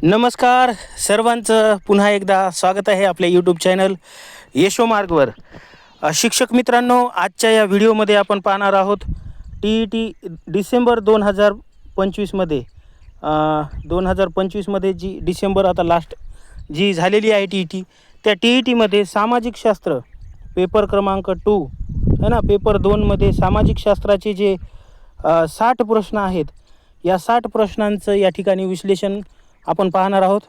नमस्कार सर्वांचं पुन्हा एकदा स्वागत आहे आपल्या यूट्यूब चॅनल यशोमार्गवर. शिक्षक मित्रांनो, आजच्या या व्हिडिओमध्ये आपण पाहणार आहोत TET डिसेंबर 2025मध्ये 2025मध्ये जी डिसेंबर आता लास्ट जी झालेली आहे TET, त्या TETमध्ये सामाजिक शास्त्र पेपर क्रमांक 2 है ना, पेपर 2मध्ये सामाजिक शास्त्राचे जे 60 प्रश्न आहेत, या 60 प्रश्नांचं या ठिकाणी विश्लेषण आपण पाहणार आहोत.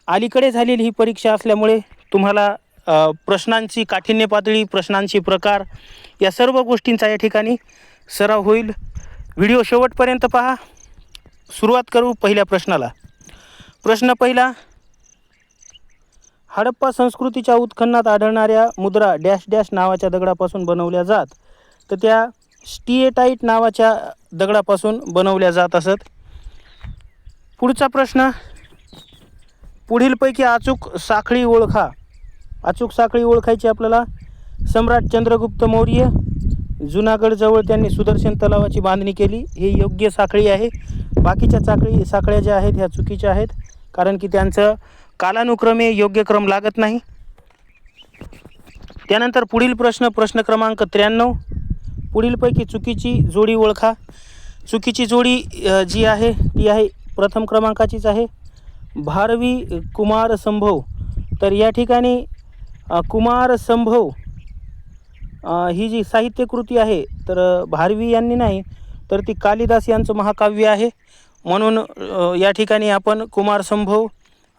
अलीकडे झालेली ही परीक्षा असल्यामुळे तुम्हाला प्रश्नांची काठिण्य पातळी, प्रश्नांचे प्रकार या सर्व गोष्टींचा या ठिकाणी सराव होईल. व्हिडिओ शेवटपर्यंत पहा. सुरुवात करू पहिल्या प्रश्नाला. प्रश्न पहिला, हडप्पा संस्कृतीच्या उत्खननात आढळणाऱ्या मुद्रा डॅश डॅश नावाच्या दगडापासून बनवल्या जात. तर त्या स्टिएटाईट नावाच्या दगडापासून बनवल्या जात असत. पुढचा प्रश्न, पुढीलपैकी अचूक साखळी ओळखा. अचूक साखळी ओळखायची आपल्याला. सम्राट चंद्रगुप्त मौर्य, जुनागडजवळ त्यांनी सुदर्शन तलावाची बांधणी केली, ही योग्य साखळी आहे. बाकीच्या साखळ्या ज्या आहेत ह्या चुकीच्या आहेत, कारण की त्यांचं कालानुक्रमे योग्य क्रम लागत नाही. त्यानंतर पुढील प्रश्न क्रमांक 93, पुढीलपैकी चुकीची जोडी ओळखा. चुकीची जोडी जी आहे ती आहे प्रथम क्रमांकाचीच आहे, भारवी कुमार संभव. तर या ठिकाणी कुमार संभव ही जी साहित्यकृती आहे, तर भारवी यांनी नाही, तर ती कालिदास यांचं महाकाव्य आहे. म्हणून या ठिकाणी आपण कुमार संभव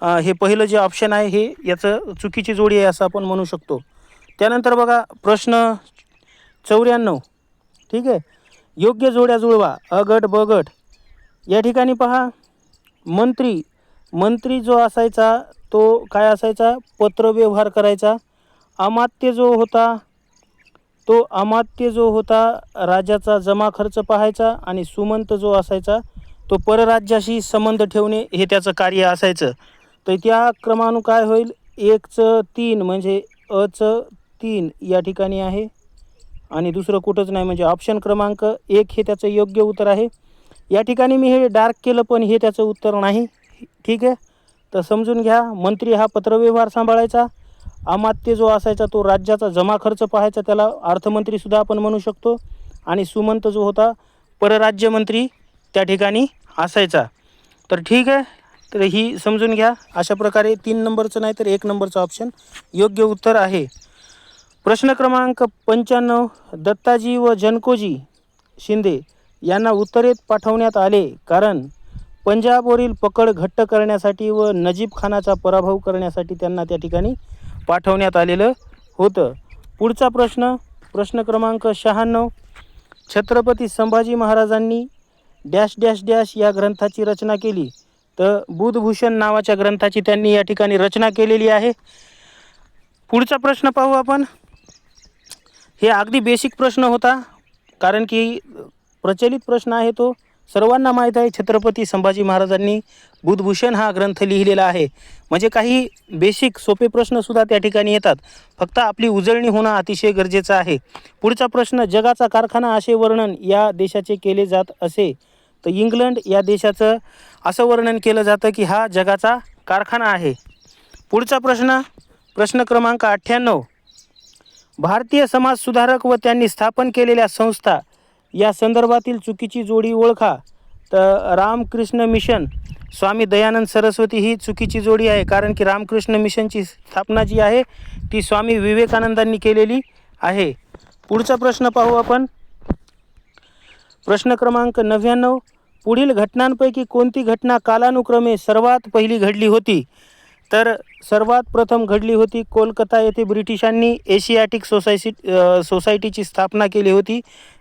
हे पहिलं जे ऑप्शन आहे हे याचं चुकीची जोडी आहे असं आपण म्हणू शकतो. त्यानंतर बघा प्रश्न 94, ठीक आहे. योग्य जोड्या जुळवा. अ गट ब गट. या ठिकाणी पहा, मंत्री जो असायचा तो काय असायचा, पत्रव्यवहार करायचा. अमात्य जो होता राजाचा जमा खर्च पाहायचा. आणि सुमंत जो असायचा तो परराज्याशी संबंध ठेवणे हे त्याचं कार्य असायचं. तर त्या क्रमानं काय होईल, 1चं 3 म्हणजे अचं 3 या ठिकाणी आहे आणि दुसरं कुठंच नाही, म्हणजे ऑप्शन क्रमांक 1 हे त्याचं योग्य उत्तर आहे. या ठिकाणी मी हे डार्क केलं पण हे त्याचं उत्तर नाही, ठीक आहे. तर समजून घ्या, मंत्री हा पत्रव्यवहार सांभाळायचा, अमात्य जो असायचा तो राज्याचा जमा खर्च पाहायचा, त्याला अर्थमंत्रीसुद्धा आपण म्हणू शकतो, आणि सुमंत जो होता परराज्यमंत्री त्या ठिकाणी असायचा. तर ठीक आहे, तर ही समजून घ्या. अशा प्रकारे 3 नंबरचं नाही तर 1 नंबरचं ऑप्शन योग्य उत्तर आहे. प्रश्न क्रमांक 95, दत्ताजी व जनकोजी शिंदे यांना उत्तरेत पाठवण्यात आले कारण पंजाबवरील पकड घट्ट करण्यासाठी व नजीब खानाचा पराभव करण्यासाठी त्यांना त्या ठिकाणी पाठवण्यात आलेलं होतं. पुढचा प्रश्न क्रमांक 96, छत्रपती संभाजी महाराजांनी डॅश डॅश डॅश या ग्रंथाची रचना केली. तर बुधभूषण नावाच्या ग्रंथाची त्यांनी या ठिकाणी रचना केलेली आहे. पुढचा प्रश्न पाहू आपण. हे अगदी बेसिक प्रश्न होता, कारण की प्रचलित प्रश्न आहे, तो सर्वांना माहीत आहे. छत्रपती संभाजी महाराजांनी बुधभूषण हा ग्रंथ लिहिलेला आहे. म्हणजे काही बेसिक सोपे प्रश्नसुद्धा त्या ठिकाणी येतात, फक्त आपली उजळणी होणं अतिशय गरजेचं आहे. पुढचा प्रश्न, जगाचा कारखाना असे वर्णन या देशाचे केले जात असे. तर इंग्लंड या देशाचं असं वर्णन केलं जातं की हा जगाचा कारखाना आहे. पुढचा प्रश्न क्रमांक 98, भारतीय समाजसुधारक व त्यांनी स्थापन केलेल्या संस्था या संदर्भातील चुकीची जोडी ओळखा. तर रामकृष्ण मिशन, स्वामी दयानंद सरस्वती ही चुकीची जोडी आहे, कारण की रामकृष्ण मिशनची स्थापना जी आहे ती स्वामी विवेकानंदांनी केलेली आहे. पुढचा प्रश्न पाहू आपण. प्रश्न क्रमांक 99, पुढील घटनांपैकी कोणती घटना कालानुक्रमे सर्वात पहिली घडली होती. तर सर्वात प्रथम घडली होती कोलकाता येथे ब्रिटिशांनी एशियाटिक सोसायटीची स्थापना केली होती,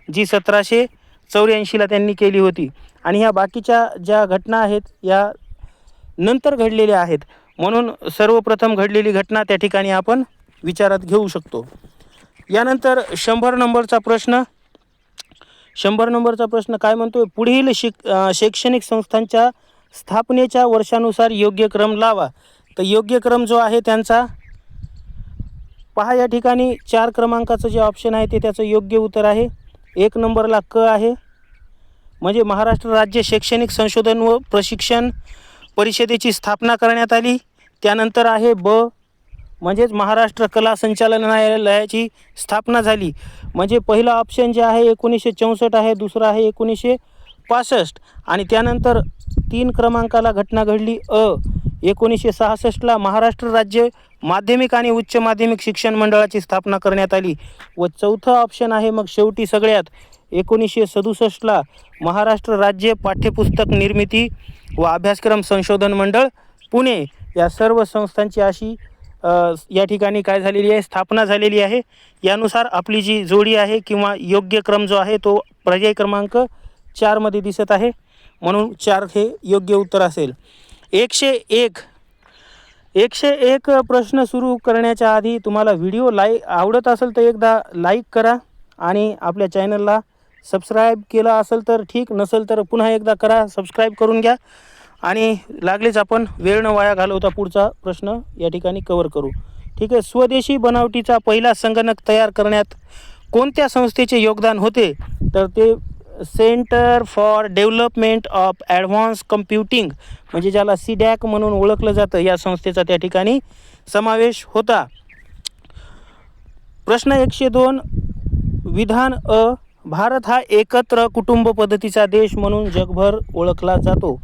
जी 1784ला त्यांनी केली होती. आणि ह्या बाकीच्या ज्या घटना आहेत या नंतर घडलेल्या आहेत, म्हणून सर्वप्रथम घडलेली घटना त्या ठिकाणी आपण विचारात घेऊ शकतो. यानंतर 100 नंबरचा प्रश्न काय म्हणतो, पुढील शैक्षणिक संस्थांच्या स्थापनेच्या वर्षानुसार योग्य क्रम लावा. तर योग्य क्रम जो आहे त्यांचा पहा, या ठिकाणी 4 क्रमांकाचं जे ऑप्शन आहे ते त्याचं योग्य उत्तर आहे. 1 नंबरला क आहे, म्हणजे महाराष्ट्र राज्य शैक्षणिक संशोधन व प्रशिक्षण परिषदेची स्थापना करण्यात आली. त्यानंतर आहे ब म्हणजेच महाराष्ट्र कला संचालनालयाची स्थापना झाली. म्हणजे पहिला ऑप्शन जे आहे 1964 आहे, दुसरा आहे 1965 आणि त्यानंतर 3 क्रमांकाला घटना घडली 1966ला महाराष्ट्र राज्य माध्यमिक आणि उच्च माध्यमिक शिक्षण मंडळाची स्थापना करण्यात आली. व चौथा ऑप्शन आहे मग शेवटी सगळ्यात 1967ला महाराष्ट्र राज्य पाठ्यपुस्तक निर्मिती व अभ्यासक्रम संशोधन मंडळ पुणे या सर्व संस्थांची अशी या ठिकाणी काय झालेली आहे, स्थापना झालेली आहे. यानुसार आपली जी जोडी आहे किंवा योग्य क्रम जो आहे तो पर्याय क्रमांक 4 मध्ये दिसत आहे, म्हणून 4 हे योग्य उत्तर असेल. 101 प्रश्न सुरू करण्याच्या आधी तुम्हाला व्हिडिओ आवडत असेल तर एकदा लाईक करा आणि आपल्या चॅनलला सबस्क्राईब केला असेल तर ठीक, नसेल तर पुन्हा एकदा करा, सबस्क्राईब करून घ्या आणि लागलीच आपण वेळ न वाया घालवता पुढचा प्रश्न या ठिकाणी कव्हर करू. ठीक आहे. स्वदेशी बनावटीचा पहिला संगणक तयार करण्यात कोणत्या संस्थेचे योगदान होते? तर ते centre for development of advance computing म्हणजे ज्याला सीडॅक म्हणून ओळखलं जातं, या संस्थेचा त्या ठिकाणी समावेश होता. प्रश्न 102 विधान अ भारत हा एकत्र कुटुंब पद्धतीचा देश म्हणून जगभर ओळखला जातो.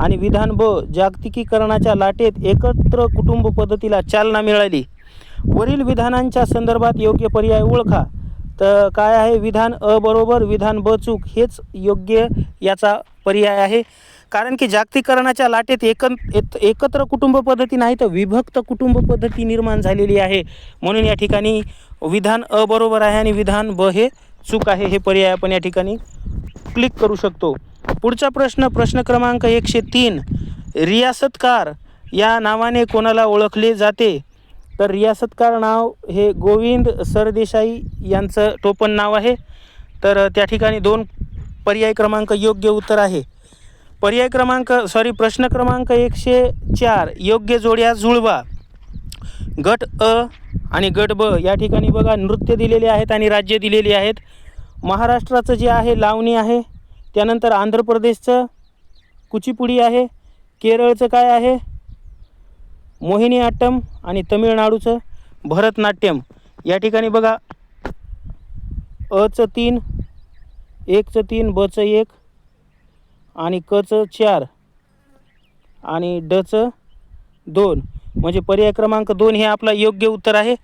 आणि विधान ब जागतिकीकरणाच्या लाटेत एकत्र कुटुंब पद्धतीला चालना मिळाली. वरील विधानांच्या संदर्भात योग्य पर्याय ओळखा. तर काय आहे, विधान अ बरोबर, विधान ब चूक, हेच योग्य याचा पर्याय आहे. कारण की जागतिकीकरणाच्या लाटेत एकत्र कुटुंब पद्धती नाही तर विभक्त कुटुंब पद्धती निर्माण झालेली आहे, म्हणून या ठिकाणी विधान अ बरोबर आहे आणि विधान ब हे चूक आहे. हे पर्याय आपण या ठिकाणी क्लिक करू शकतो. पुढचा प्रश्न क्रमांक 103 रियासतकार या नावाने कोणाला ओळखले जाते? तर रियासतकार नाव हे गोविंद सरदेसाई यांचं टोपण नाव आहे. तर त्या ठिकाणी 2 पर्याय क्रमांक योग्य उत्तर आहे. प्रश्न क्रमांक 104 योग्य जोड्या जुळवा. गट अ आणि गट ब या ठिकाणी बघा नृत्य दिलेले आहेत आणि राज्य दिलेली आहेत. महाराष्ट्राचं जे आहे लावणी आहे, त्यानंतर आंध्र प्रदेशचं कुचिपुडी आहे, केरळचं काय आहे मोहिनीअट्टम आणि तमिळनाडूचं भरतनाट्यम. या ठिकाणी बघा अचं 3, 1चं 3, बचं 1 आणि कचं 4 आणि डचं 2 म्हणजे पर्याय क्रमांक 2 हे आपला योग्य उत्तर आहे.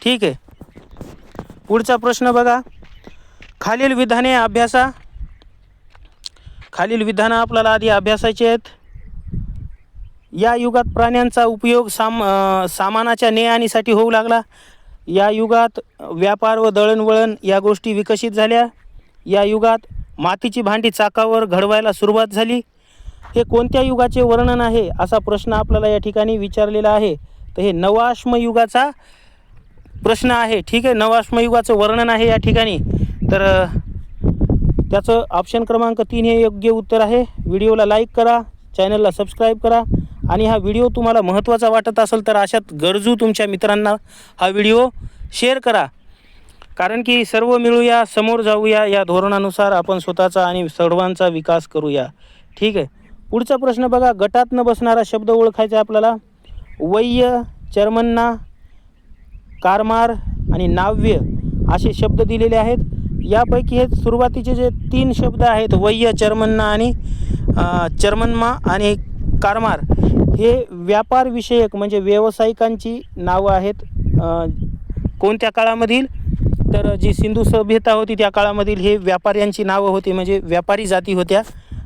ठीक आहे. पुढचा प्रश्न बघा, खालील विधानं आपल्याला आधी अभ्यासायची आहेत. या युगात प्राण्यांचा उपयोग सामानाच्या ने-आणीसाठी होऊ लागला. या युगात व्यापार व दळणवळण या गोष्टी विकसित झाल्या. या युगात मातीची भांडी चाकावर घडवायला सुरुवात झाली. हे कोणत्या युगाचे वर्णन आहे असा प्रश्न आपल्याला या ठिकाणी विचारलेला आहे. तर हे नवाश्म युगाचा प्रश्न आहे. ठीक आहे, नवाश्म युगाचं वर्णन आहे या ठिकाणी. तर त्याचं ऑप्शन क्रमांक 3 हे योग्य उत्तर आहे. व्हिडिओला लाईक करा, चॅनलला सबस्क्राईब करा आणि हा व्हिडिओ तुम्हाला महत्त्वाचा वाटत असेल तर अशात गरजू तुमच्या मित्रांना हा व्हिडिओ शेअर करा. कारण की सर्व मिळूया, समोर जाऊया, या धोरणानुसार आपण स्वतःचा आणि सर्वांचा विकास करूया. ठीक आहे. पुढचा प्रश्न बघा, गटात न बसणारा शब्द ओळखायचा आपल्याला. वय्य, चर्मन्ना, कारमार आणि नाव्य असे शब्द दिलेले आहेत. यापैकी हे सुरुवातीचे जे 3 शब्द आहेत वय्य, चर्मन्ना आणि चर्मन्मा आणि कारमार, हे व्यापारविषयक म्हणजे व्यावसायिकांची नावं आहेत. कोणत्या काळामधील? तर जी सिंधू सभ्यता होती त्या काळामधील हे व्यापाऱ्यांची नावं होती, म्हणजे व्यापारी जाती होत्या.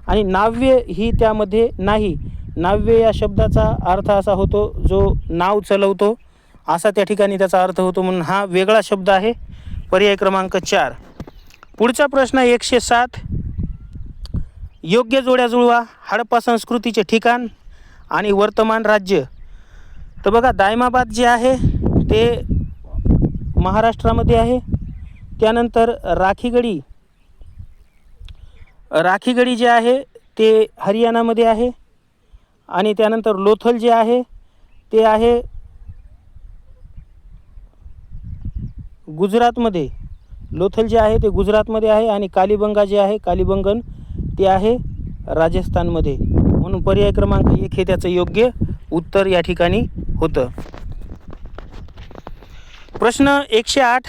आणि नाव्य ही त्यामध्ये नाही. नाव्य या शब्दाचा अर्थ असा होतो जो नाव चालवतो, असा त्या ठिकाणी त्याचा अर्थ होतो, म्हणून हा वेगळा शब्द आहे. पर्याय क्रमांक 4. पुढचा प्रश्न 107 योग्य जोड्या जुळवा. हडप्पा संस्कृतीचे ठिकाण आणि वर्तमान राज्य. तर बघा दायमाबाद जे आहे ते महाराष्ट्रामध्ये आहे. त्यानंतर राखीगडी जे आहे ते हरियाणामध्ये आहे. आणि त्यानंतर लोथल जे आहे ते आहे गुजरातमध्ये. लोथल जे आहे ते गुजरातमध्ये आहे. आणि कालीबंगा जे आहे, कालीबंगन, ते आहे राजस्थानमध्ये. म्हणून म्हणून पर्याय क्रमांक 1 हे त्याचं योग्य उत्तर या ठिकाणी होतं. प्रश्न 108.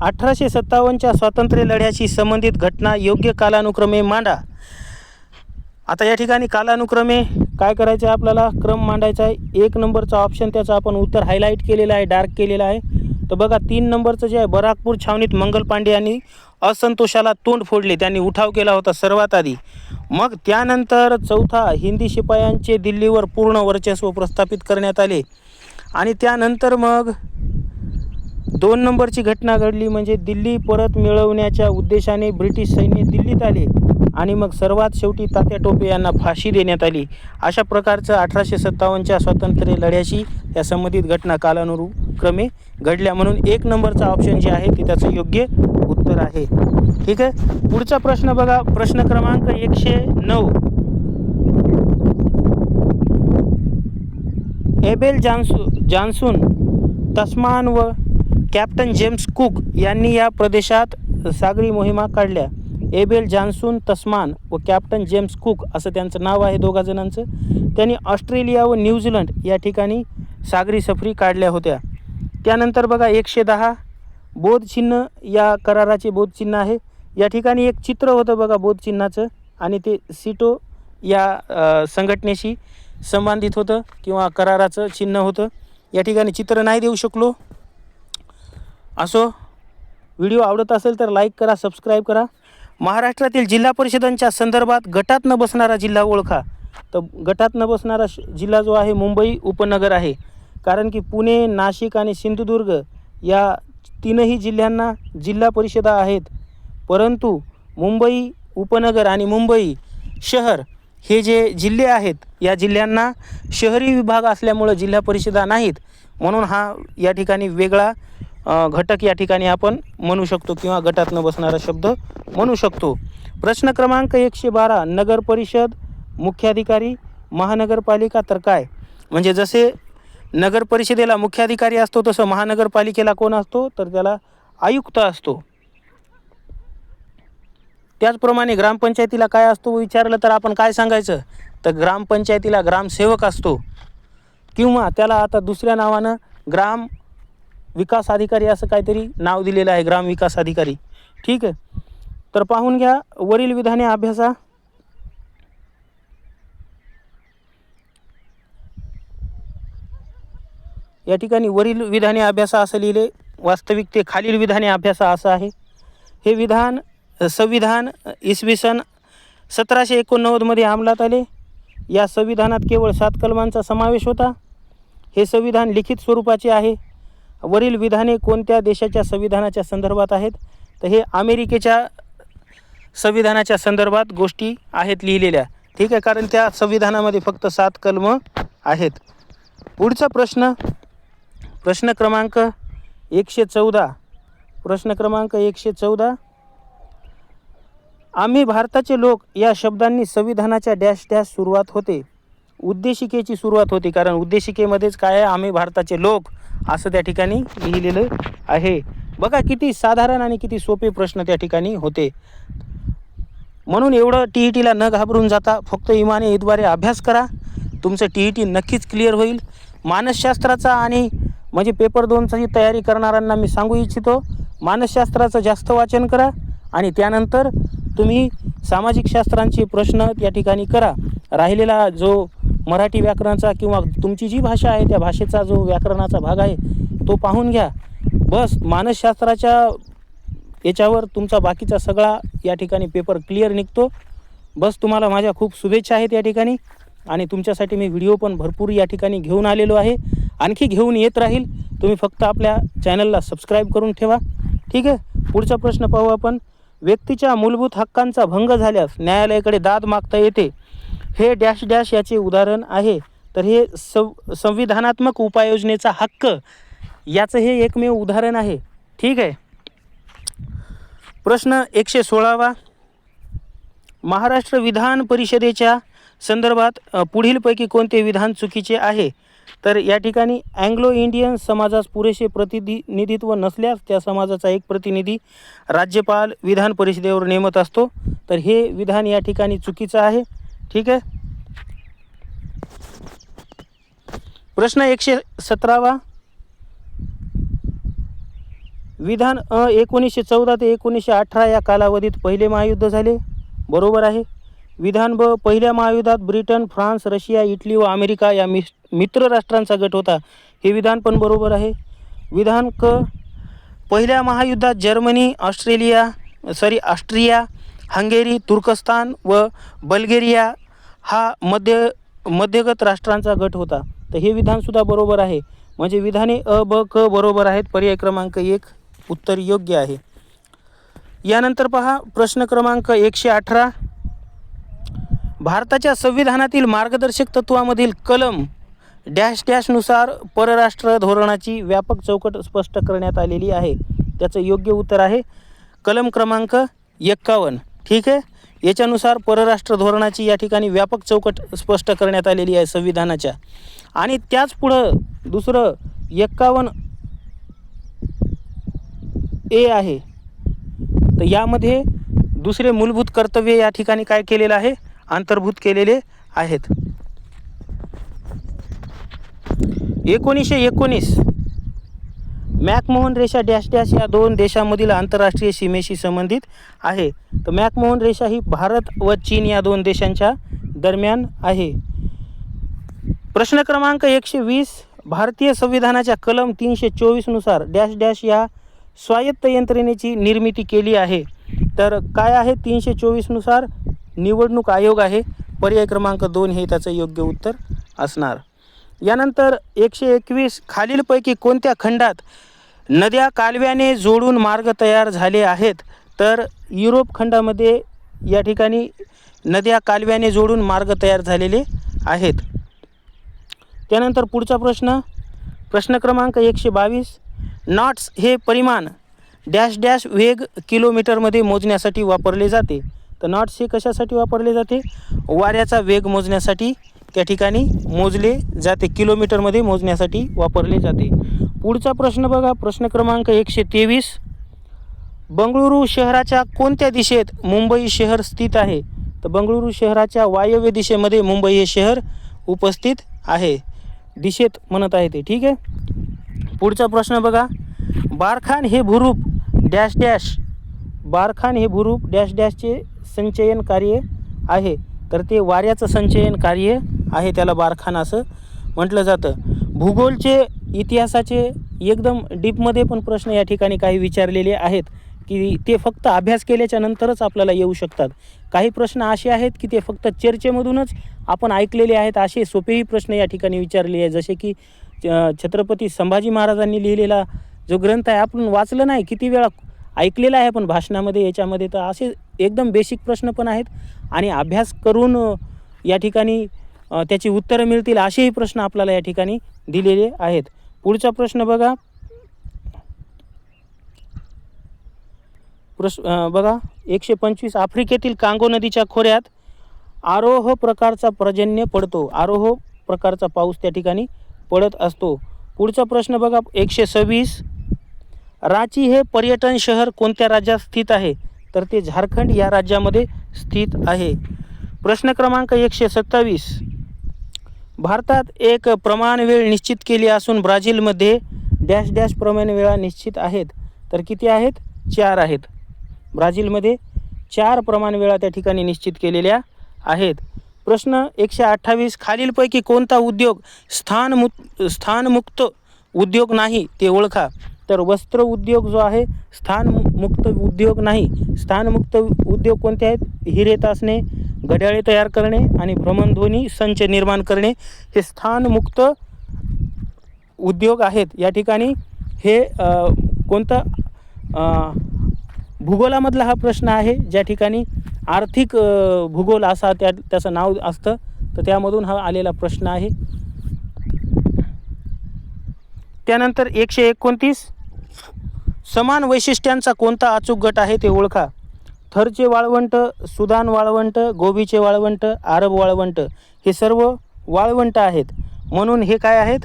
1857च्या स्वातंत्र्य लढ्याशी संबंधित घटना योग्य कालानुक्रमे मांडा. आता या ठिकाणी कालानुक्रमे काय करायचं आहे, आपल्याला क्रम मांडायचा आहे. 1 नंबरचा ऑप्शन त्याचा आपण उत्तर हायलाईट केलेला आहे, डार्क केलेला आहे. तर बघा 3 नंबरचं जे आहे, बराकपूर छावणीत मंगल पांडे यांनी असंतोषाला तोंड फोडले, त्यांनी उठाव केला होता सर्वात आधी. मग त्यानंतर 4था, हिंदी शिपायांचे दिल्लीवर पूर्ण वर्चस्व प्रस्थापित करण्यात आले. आणि त्यानंतर मग 2 नंबरची घटना घडली, म्हणजे दिल्ली परत मिळवण्याच्या उद्देशाने ब्रिटिश सैन्य दिल्लीत आले आणि मग सर्वात शेवटी तात्या टोपे यांना फाशी देण्यात आली. अशा प्रकारचं 1857च्या स्वातंत्र्य लढ्याशी या संबंधित घटना कालानुक्रमे घडल्या, म्हणून 1 नंबरचा ऑप्शन जे आहे ते त्याचं योग्य उत्तर आहे. ठीक आहे. पुढचा प्रश्न बघा, प्रश्न क्रमांक 109. एबेल जॉन्सन, तस्मान व कॅप्टन जेम्स कुक यांनी या प्रदेशात सागरी मोहिमा काढल्या. एबेल जॉन्सन तस्मान व कॅप्टन जेम्स कुक असं त्यांचं नाव आहे दोघा जणांचं. त्यांनी ऑस्ट्रेलिया व न्यूझीलंड या ठिकाणी सागरी सफरी काढल्या होत्या. त्यानंतर बघा 110, बोधचिन्ह या कराराचे बोधचिन्ह आहे. या ठिकाणी एक चित्र होतं बघा बोधचिन्हाचं, आणि ते सिटो या संघटनेशी संबंधित होतं किंवा कराराचं चिन्ह होतं. या ठिकाणी चित्र नाही देऊ शकलो. असो, व्हिडिओ आवडत असेल तर लाईक करा, सबस्क्राईब करा. महाराष्ट्रातील जिल्हा परिषदांच्या संदर्भात गटात न बसणारा जिल्हा ओळखा. तर गटात न बसणारा जिल्हा जो आहे मुंबई उपनगर आहे, कारण की पुणे, नाशिक आणि सिंधुदुर्ग या 3ही जिल्ह्यांना जिल्हा परिषदा आहेत, परंतु मुंबई उपनगर आणि मुंबई शहर हे जे जिल्हे आहेत या जिल्ह्यांना शहरी विभाग असल्यामुळं जिल्हा परिषदा नाहीत, म्हणून हा या ठिकाणी वेगळा घटक या ठिकाणी आपण म्हणू शकतो किंवा गटात न बसणारा शब्द म्हणू शकतो. प्रश्न क्रमांक 112. नगर परिषद, मुख्याधिकारी, महानगरपालिका तर काय? म्हणजे जसे नगर परिषदेला मुख्याधिकारी असतो तसं महानगरपालिकेला कोण असतो, तर त्याला आयुक्त असतो. त्याचप्रमाणे ग्रामपंचायतीला काय असतो विचारलं तर आपण काय सांगायचं, तर ग्रामपंचायतीला ग्रामसेवक असतो, किंवा त्याला आता दुसऱ्या नावानं ग्राम विकास अधिकारी असं काहीतरी नाव दिलेलं आहे, ग्राम विकास अधिकारी. ठीक आहे. तर पाहून घ्या, वरील विधाने अभ्यासा. या ठिकाणी वरील विधाने अभ्यासा असं लिहिले, वास्तविक ते खालील विधाने अभ्यासा असं आहे. हे विधान संविधान इसवी सन 1789 मध्ये अंमलात आले. या संविधानात केवळ 7 कलमांचा समावेश होता. हे संविधान लिखित स्वरूपाचे आहे. वरील विधाने कोणत्या देशाच्या संविधानाच्या संदर्भात आहेत, तर हे अमेरिकेच्या संविधानाच्या संदर्भात गोष्टी आहेत लिहिलेल्या. ठीक आहे, कारण त्या संविधानामध्ये फक्त 7 कलम आहेत. पुढचा प्रश्न, प्रश्न क्रमांक 114. प्रश्न क्रमांक 114. आम्ही भारताचे लोक या शब्दांनी संविधानाच्या डॅश डॅश सुरुवात होते. उद्देशिकेची सुरुवात होती, कारण उद्देशिकेमध्येच काय आहे, आम्ही भारताचे लोक असं त्या ठिकाणी लिहिलेलं आहे. बघा किती साधारण आणि किती सोपे प्रश्न त्या ठिकाणी होते. म्हणून एवढं TETला न घाबरून जाता फक्त इमाने ईदद्वारे अभ्यास करा. तुमचं TET नक्कीच क्लिअर होईल. मानसशास्त्राचा आणि म्हणजे पेपर 2ची तयारी करणाऱ्यांना मी सांगू इच्छितो, मानसशास्त्राचं जास्त वाचन करा आणि त्यानंतर तुम्ही सामाजिक शास्त्रांचे प्रश्न या ठिकाणी करा. राहिलेला जो मराठी व्याकरणाचा किंवा तुमची जी भाषा आहे त्या भाषेचा जो व्याकरणाचा भाग आहे तो पाहून घ्या. बस मानसशास्त्राच्या याच्यावर तुमचा बाकीचा सगळा या ठिकाणी पेपर क्लिअर निघतो. बस तुम्हाला माझ्या खूप शुभेच्छा आहेत या ठिकाणी, आणि तुमच्यासाठी मी व्हिडिओ पण भरपूर या ठिकाणी घेऊन आलेलो आहे, आणखी घेऊन येत राहील. तुम्ही फक्त आपल्या चॅनलला सबस्क्राईब करून ठेवा. ठीक आहे. पुढचा प्रश्न पाहू आपण. व्यक्तीच्या मूलभूत हक्कांचा भंग झाल्यास न्यायालयाकडे दाद मागता येते. हे डॅश डॅश याचे उदाहरण आहे. तर हे संविधानात्मक उपाययोजनेचा हक्क याचं हे एकमेव उदाहरण आहे. ठीक आहे. प्रश्न 116. महाराष्ट्र विधान परिषदेच्या संदर्भात पुढीलपैकी कोणते विधान चुकीचे आहे, तर या ठिकाणी अँग्लो इंडियन समाजास पुरेसे प्रतिनिधित्व नसल्यास त्या समाजाचा एक प्रतिनिधी राज्यपाल विधान परिषदेवर नेमत असतो. तर हे विधान या ठिकाणी चुकीचं आहे. ठीक आहे. प्रश्न 117वा, विधान 1914 ते 1918 या कालावधीत पहिले महायुद्ध झाले. बरोबर आहे. विधान ब, पहिल्या महायुद्धात ब्रिटन, फ्रान्स, रशिया, इटली व अमेरिका या मित्र राष्ट्रांचा गट होता. हे विधान पण बरोबर आहे. विधान क, पहिल्या महायुद्धात जर्मनी, ऑस्ट्रिया, हंगेरी, तुर्कस्तान व बल्गेरिया हा मध्यगत राष्ट्रांचा गट होता. तर हे विधानसुद्धा बरोबर आहे. म्हणजे विधाने अ, ब, क बरोबर आहेत. पर्याय क्रमांक 1 उत्तर योग्य आहे. यानंतर पहा प्रश्न क्रमांक 118, भारताच्या संविधानातील मार्गदर्शक तत्वामधील कलम डॅश डॅशनुसार परराष्ट्र धोरणाची व्यापक चौकट स्पष्ट करण्यात आलेली आहे. त्याचं योग्य उत्तर आहे कलम क्रमांक 51. ठीक आहे. याच्यानुसार परराष्ट्र धोरणाची या ठिकाणी व्यापक चौकट स्पष्ट करण्यात आलेली आहे संविधानाच्या. आणि त्याच पुढं दुसरं 51A आहे. तर यामध्ये दुसरे मूलभूत कर्तव्य या ठिकाणी काय केलेलं आहे, अंतर्भूत केलेले आहेत. 1919 मॅकमोहन रेषा डॅश डॅश या दोन देशांमधील आंतरराष्ट्रीय सीमेशी संबंधित आहे. तर मॅकमोहन रेषा ही भारत व चीन या दोन देशांच्या दरम्यान आहे. प्रश्न क्रमांक 120, भारतीय संविधानाच्या कलम 324 नुसार डॅश डॅश या स्वायत्त यंत्रणेची निर्मिती केली आहे. तर काय आहे 324 नुसार? निवडणूक आयोग आहे. पर्याय क्रमांक 2 हे त्याचं योग्य उत्तर असणार. यानंतर 121, खालीलपैकी कोणत्या खंडात नद्या कालव्याने जोडून मार्ग तयार झाले आहेत? तर युरोप खंडामध्ये या ठिकाणी नद्या कालव्याने जोडून मार्ग तयार झालेले आहेत. त्यानंतर पुढचा प्रश्न क्रमांक 122, नॉट्स हे परिमाण डॅश डॅश वेग किलोमीटरमध्ये मोजण्यासाठी वापरले जाते. तर नॉट्स हे कशासाठी वापरले जाते? वाऱ्याचा वेग मोजण्यासाठी त्या ठिकाणी मोजले जाते, किलोमीटरमध्ये मोजण्यासाठी वापरले जाते. पुढचा प्रश्न बघा, प्रश्न क्रमांक 123, बंगळुरू शहराच्या कोणत्या दिशेत मुंबई शहर स्थित आहे? तर बंगळुरू शहराच्या वायव्य दिशेमध्ये मुंबई हे शहर उपस्थित आहे. दिशेत म्हणत आहे ते. ठीक आहे. पुढचा प्रश्न बघा, बारखान हे भूरूप डॅश डॅश, बारखान हे भूरूप डॅश डॅशचे संचयन कार्य आहे. तर ते वाऱ्याचं संचयन कार्य आहे, त्याला बारखान असं म्हटलं जातं. भूगोलचे, इतिहासाचे एकदम डीपमध्ये पण प्रश्न या ठिकाणी काही विचारलेले आहेत की ते फक्त अभ्यास केल्याच्या नंतरच आपल्याला येऊ शकतात. काही प्रश्न असे आहेत की ते फक्त चर्चेमधूनच आपण ऐकलेले आहेत. असे सोपेही प्रश्न या ठिकाणी विचारले आहे. जसे की छत्रपती संभाजी महाराजांनी लिहिलेला जो ग्रंथ आहे आपण वाचलं नाही, किती वेळा ऐकलेला आहे पण भाषणामध्ये याच्यामध्ये. तर असे एकदम बेसिक प्रश्न पण आहेत आणि अभ्यास करून या ठिकाणी त्याची उत्तरं मिळतील असेही प्रश्न आपल्याला या ठिकाणी दिलेले आहेत. पुढचा प्रश्न बघा, बघा 125, आफ्रिकेतील कांगो नदीच्या खोऱ्यात आरोह प्रकारचा पर्जन्य पडतो. आरोह प्रकारचा पाऊस त्या ठिकाणी पडत असतो. पुढचा प्रश्न बघा 126, रांची हे पर्यटन शहर कोणत्या राज्यात स्थित आहे? तर ते झारखंड या राज्यामध्ये स्थित आहे. प्रश्न क्रमांक 127, भारतात एक प्रमाण वेळ निश्चित केली असून ब्राझीलमध्ये डॅश डॅश प्रमाण वेळा निश्चित आहेत. तर किती आहेत? 4 आहेत. ब्राझीलमध्ये 4 प्रमाण वेळा त्या ठिकाणी निश्चित केलेल्या आहेत. प्रश्न 128, खालीलपैकी कोणता उद्योग स्थानमुक्त उद्योग नाही ते ओळखा? तर वस्त्र उद्योग जो आहे स्थानमुक्त उद्योग नाही. स्थानमुक्त उद्योग कोणते आहेत? हिरे तासणे, घड्याळे तयार करणे आणि भ्रमणध्वनी संच निर्माण करणे हे स्थानमुक्त उद्योग आहेत. या ठिकाणी हे कोणतं भूगोलामधला हा प्रश्न आहे, ज्या ठिकाणी आर्थिक भूगोल असा त्याचं नाव असतं. तर त्यामधून हा आलेला प्रश्न आहे. त्यानंतर 129, समान वैशिष्ट्यांचा कोणता अचूक गट आहे ते ओळखा? थरचे वाळवंट, सुदान वाळवंट, गोबीचे वाळवंट, अरब वाळवंट हे सर्व वाळवंट आहेत. म्हणून हे काय आहेत?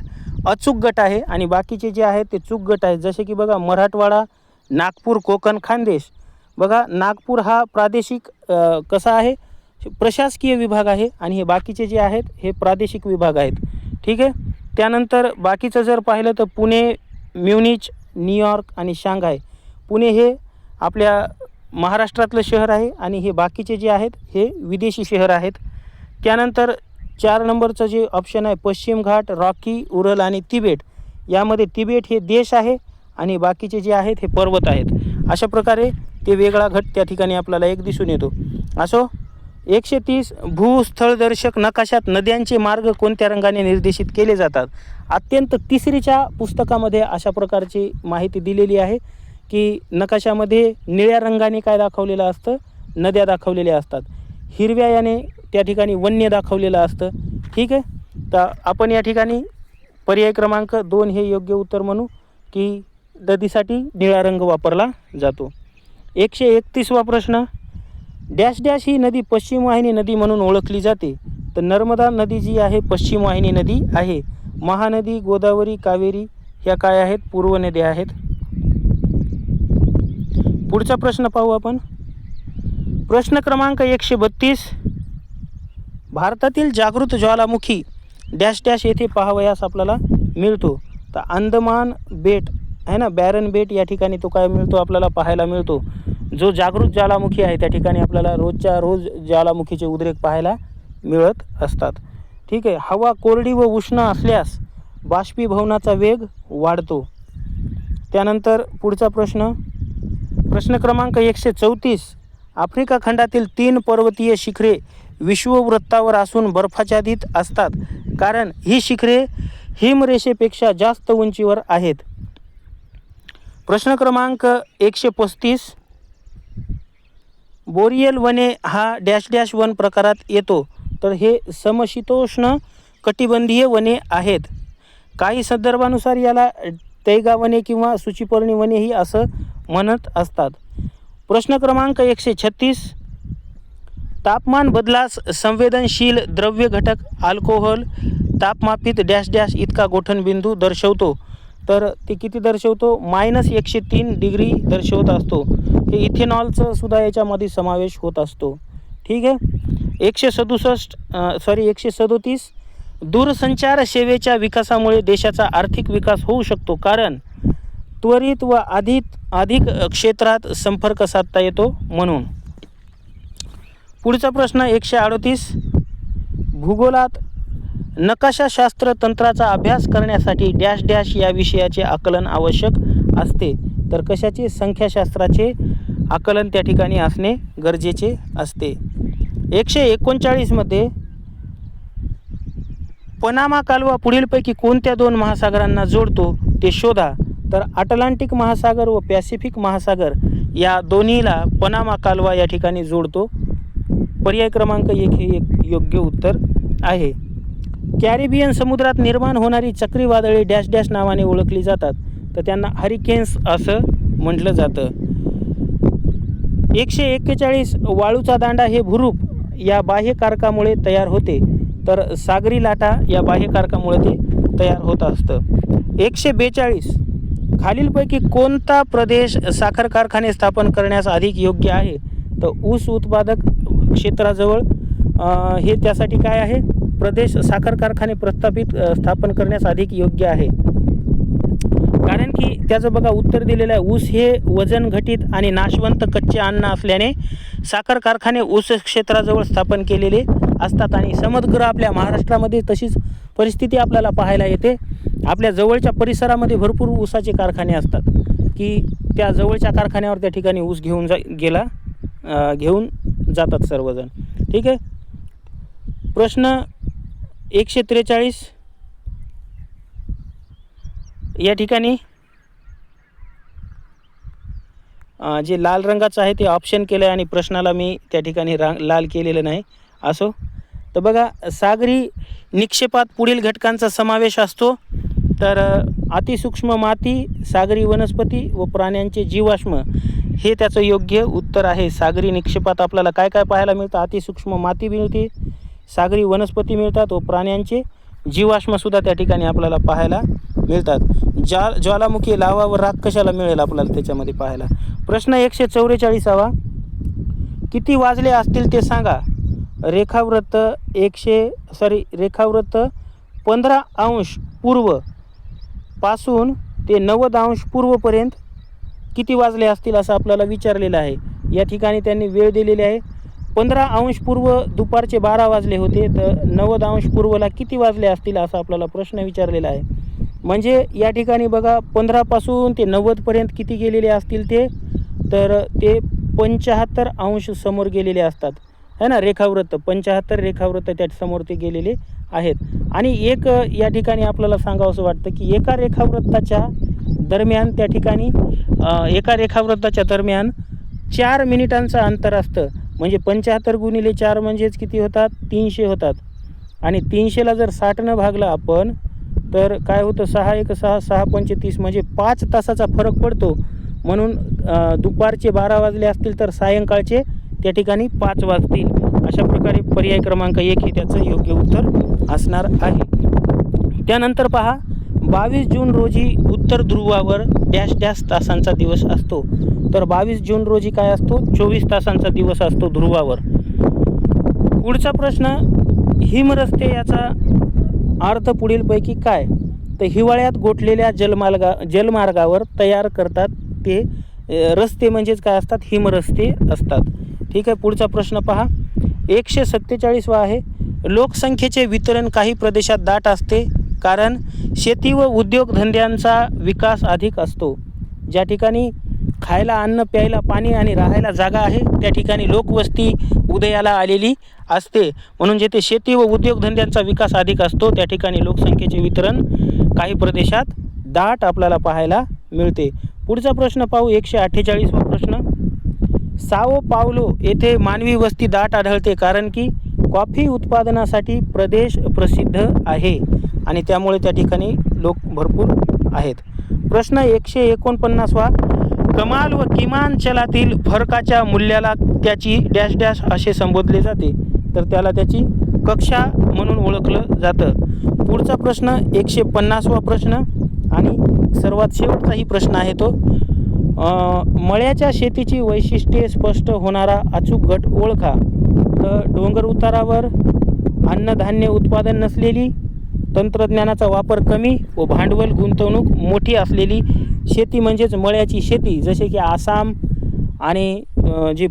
अचूक गट आहे. आणि बाकीचे जे आहेत ते चूक गट आहेत. जसे की बघा मराठवाडा, नागपूर, कोकण, खानदेश. बघा नागपूर हा प्रादेशिक कसा आहे? प्रशासकीय विभाग आहे आणि हे बाकीचे जे आहेत हे प्रादेशिक विभाग आहेत. ठीक आहे. त्यानंतर बाकीचं जर पाहिलं तर पुणे, म्युनिच, न्यूयॉर्क आणि शांघाय. पुणे हे आपल्या महाराष्ट्रातलं शहर आहे आणि हे बाकीचे जे आहेत हे विदेशी शहर आहेत. त्यानंतर 4 नंबरचं जे ऑप्शन आहे पश्चिम घाट, रॉकी, उरल आणि तिबेट. यामध्ये तिबेट हे देश आहे आणि बाकीचे जे आहेत हे पर्वत आहेत. अशा प्रकारे ते वेगळा घट त्या ठिकाणी आपल्याला एक दिसून येतो. असो 130 भूस्थळदर्शक नकाशात नद्यांचे मार्ग कोणत्या रंगाने निर्देशित केले जातात. अत्यंत तिसरीच्या पुस्तकामध्ये अशा प्रकारची माहिती दिलेली आहे की नकाशामध्ये निळ्या रंगाने काय दाखवलेलं असतं, नद्या दाखवलेल्या असतात. हिरव्या याने त्या ठिकाणी वन्य दाखवलेलं असतं. ठीक आहे, तर आपण या ठिकाणी पर्याय क्रमांक 2 हे योग्य उत्तर म्हणू की नदीसाठी निळा रंग वापरला जातो. 131वा प्रश्न, डॅश डॅश ही नदी पश्चिम वाहिनी नदी म्हणून ओळखली जाते. तर नर्मदा नदी जी आहे पश्चिम वाहिनी नदी आहे. महानदी, गोदावरी, कावेरी ह्या काय आहेत, पूर्व नद्या आहेत. पुढचा प्रश्न पाहू आपण. प्रश्न क्रमांक 132, भारतातील जागृत ज्वालामुखी डॅश डॅश येथे पाहावयास आपल्याला मिळतो. तर अंदमान बेट आहे ना, बॅरन बेट या ठिकाणी तो काय मिळतो आपल्याला पाहायला मिळतो. जो जागृत ज्वालामुखी आहे त्या ठिकाणी आपल्याला रोजच्या रोज ज्वालामुखीचे उद्रेक पाहायला मिळत असतात. ठीक आहे, हवा कोरडी व उष्ण असल्यास बाष्पीभवनाचा वेग वाढतो. त्यानंतर पुढचा प्रश्न, प्रश्न क्रमांक 134, आफ्रिका खंडातील 3 पर्वतीय शिखरे विषुववृत्तावर असून बर्फाच्छादित असतात कारण ही शिखरे हिमरेषेपेक्षा जास्त उंचीवर आहेत. प्रश्न क्रमांक 135, बोरियल वने हा डॅश डॅश वन प्रकारात येतो. तर हे समशीतोष्ण कटिबंधीय वने आहेत. काही संदर्भानुसार याला तैगा वने किंवा सूचीपर्णी वनेही असं म्हणत असतात. प्रश्न क्रमांक 136, तापमान बदलास संवेदनशील द्रव्य घटक अल्कोहोल तापमापित डॅश डॅश इतका गोठणबिंदू दर्शवतो. तर ते किती दर्शवतो, -103 डिग्री दर्शवत असतो. हे इथेनॉलचं सुद्धा याच्यामध्ये समावेश होत असतो. ठीक आहे. 137 दूरसंचार सेवेच्या विकासामुळे देशाचा आर्थिक विकास होऊ शकतो कारण त्वरित व अधिक क्षेत्रात संपर्क साधता येतो म्हणून. पुढचा प्रश्न 138, भूगोलात नकाशाशास्त्र तंत्राचा अभ्यास करण्यासाठी डॅश डॅश या विषयाचे आकलन आवश्यक असते. तर कशाचे, संख्याशास्त्राचे आकलन त्या ठिकाणी असणे गरजेचे असते. 139 मध्ये पनामा कालवा पुढीलपैकी कोणत्या 2 महासागरांना जोडतो ते शोधा. तर अटलांटिक महासागर व पॅसिफिक महासागर या दोन्हीला पनामा कालवा या ठिकाणी जोडतो. पर्याय क्रमांक 1 हे एक योग्य उत्तर आहे. कॅरिबियन समुद्रात निर्माण होणारी चक्रीवादळे डॅश डॅश नावाने ओळखली जातात. तर त्यांना हरिकेन्स असं म्हटलं जातं. 141 वाळूचा दांडा हे भूरूप या बाह्यकारकामुळे तयार होते. तर सागरी लाटा या बाह्यकारकामुळे ते तयार होत असतं. 142 खालीलपैकी कोणता प्रदेश साखर कारखाने स्थापन करण्यास अधिक योग्य आहे. तर ऊस उत्पादक क्षेत्राजवळ हे त्यासाठी काय आहे, प्रदेश साखर कारखाने स्थापन करण्यास अधिक योग्य आहे. कारण की त्याचं बघा उत्तर दिलेलं आहे, ऊस हे वजन घटित आणि नाशवंत कच्चे अन्न असल्याने साखर कारखाने ऊस क्षेत्राजवळ स्थापन केलेले असतात. आणि समग्र आपल्या महाराष्ट्रामध्ये तशीच परिस्थिती आपल्याला पाहायला येते. आपल्या जवळच्या परिसरामध्ये भरपूर ऊसाचे कारखाने असतात की त्या जवळच्या कारखान्यावर त्या ठिकाणी ऊस घेऊन जातात सर्वजण. ठीक आहे. प्रश्न 143 या ठिकाणी जे लाल रंगाचं आहे ते ऑप्शन केलं आहे आणि प्रश्नाला मी त्या ठिकाणी लाल केलेलं नाही. असो, तर बघा सागरी निक्षेपात पुढील घटकांचा समावेश असतो. तर अतिसूक्ष्म माती, सागरी वनस्पती व प्राण्यांचे जीवाश्म हे त्याचं योग्य उत्तर आहे. सागरी निक्षेपात आपल्याला काय काय पाहायला मिळतं, अतिसूक्ष्म माती मिळते, सागरी वनस्पती मिळतात व प्राण्यांचे जीवाश्मसुद्धा त्या ठिकाणी आपल्याला पाहायला मिळतात. ज्वालामुखी लावा व राख कशाला मिळेल आपल्याला त्याच्यामध्ये पाहायला. प्रश्न 144 किती वाजले असतील ते सांगा. रेखावृत्त 15° पासून ते 90° किती वाजले असतील असं आपल्याला विचारलेलं आहे. या ठिकाणी त्यांनी वेळ दिलेली आहे. 15° दुपारचे 12 वाजले होते, तर 90° किती वाजले असतील असा आपल्याला प्रश्न विचारलेला आहे. म्हणजे या ठिकाणी बघा 15 पासून ते 90 किती गेलेले असतील ते, तर ते 75° समोर गेलेले असतात है ना. रेखावृत्त 75 रेखावृत्त त्या समोर ते गेलेले आहेत. आणि एक या ठिकाणी आपल्याला सांगावंसं वाटतं की एका रेखावृत्ताच्या दरम्यान त्या ठिकाणी एका रेखावृत्ताच्या दरम्यान 4 मिनिटांचं अंतर असतं. म्हणजे 75 गुणिले 4 म्हणजेच किती होतात, 300 होतात. आणि 300ला जर 60नं भागलं आपण तर काय होतं, 6 × 6 6 × 35 म्हणजे 5 तासाचा फरक पडतो. म्हणून दुपारचे 12 वाजले असतील तर सायंकाळचे त्या ठिकाणी 5 वाजतील. अशा प्रकारे पर्याय क्रमांक 1 हे त्याचं योग्य उत्तर असणार आहे. त्यानंतर पहा 22 जून रोजी उत्तर ध्रुवावर डॅश डॅश तासांचा दिवस असतो. तर 22 जून रोजी काय असतो, 24 तासांचा दिवस असतो ध्रुवावर. पुढचा प्रश्न, हिमरस्ते याचा अर्थ पुढीलपैकी काय. तर हिवाळ्यात गोठलेल्या जलमार्गावर तयार करतात ते रस्ते म्हणजेच काय असतात, हिमरस्ते असतात. ठीक आहे. पुढचा प्रश्न पहा 147 आहे. लोकसंख्येचे वितरण काही प्रदेशात दाट असते कारण शेती व उद्योगधंद्यांचा विकास अधिक असतो. ज्या ठिकाणी खायला अन्न, प्यायला पाणी आणि राहायला जागा आहे त्या ठिकाणी लोकवस्ती उदयाला आलेली असते. म्हणून जेथे शेती व उद्योगधंद्यांचा विकास अधिक असतो त्या ठिकाणी लोकसंख्येचे वितरण काही प्रदेशात दाट आपल्याला पाहायला मिळते. पुढचा प्रश्न पाहू 148वा प्रश्न, साओ पावलो येथे मानवी वस्ती दाट आढळते कारण की कॉफी उत्पादनासाठी प्रदेश प्रसिद्ध आहे आणि त्यामुळे त्या ठिकाणी लोक भरपूर आहेत. प्रश्न 149वा, कमाल व किमान चलातील फरकाच्या मूल्याला त्याची डॅश डॅश असे संबोधले जाते. तर त्याला त्याची कक्षा म्हणून ओळखलं जातं. पुढचा प्रश्न 150वा प्रश्न आणि सर्वात शेवटचाही प्रश्न आहे तो, मळ्याच्या शेतीची वैशिष्ट्ये स्पष्ट होणारा अचूक गट ओळखा. तर डोंगर उतारावर अन्नधान्य उत्पादन नसलेली, तंत्रज्ञानाचा वापर कमी व भांडवल गुंतवणूक मोठी असलेली शेती म्हणजेच मळ्याची शेती. जसे की आसाम आणि जे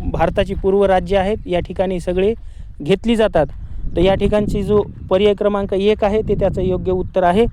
भारताची पूर्व राज्य आहेत या ठिकाणी सगळे घेतली जातात. तर या ठिकाणची जो पर्याय क्रमांक 1 आहे ते त्याचं योग्य उत्तर आहे.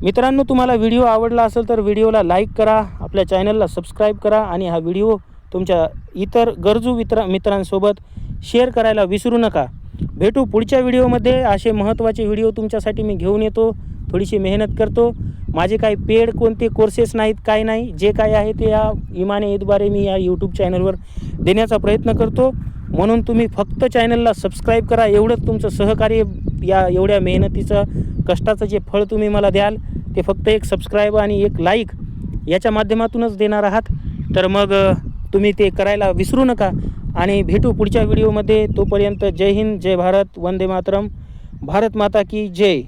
मित्रांनो, तुम्हाला व्हिडिओ आवडला असेल तर व्हिडिओला लाईक करा, आपल्या चॅनलला सबस्क्राईब करा आणि हा व्हिडिओ तुमच्या इतर गरजू मित्रांसोबत शेअर करायला विसरू नका. भेटू पुढच्या व्हिडिओमध्ये. असे महत्त्वाचे व्हिडिओ तुमच्यासाठी मी घेऊन येतो. थोडीशी मेहनत करतो. माझे काही पेड कोणते कोर्सेस नाहीत, काय नाही. जे काय आहे ते या इमाने ईदद्वारे मी या यूट्यूब चॅनलवर देण्याचा प्रयत्न करतो. म्हणून तुम्ही फक्त चॅनलला सबस्क्राईब करा. एवढंच तुमचं सहकार्य, या एवढ्या मेहनतीचं कष्टाचं जे फळ तुम्ही मला द्याल ते फक्त एक सबस्क्राईब आणि एक लाईक याच्या माध्यमातूनच देणार आहात. तर मग तुम्ही ते करायला विसरू नका आणि भेटू पुढच्या व्हिडिओमध्ये. तोपर्यंत जय हिंद, जय भारत, वंदे मातरम, भारत माता की जय.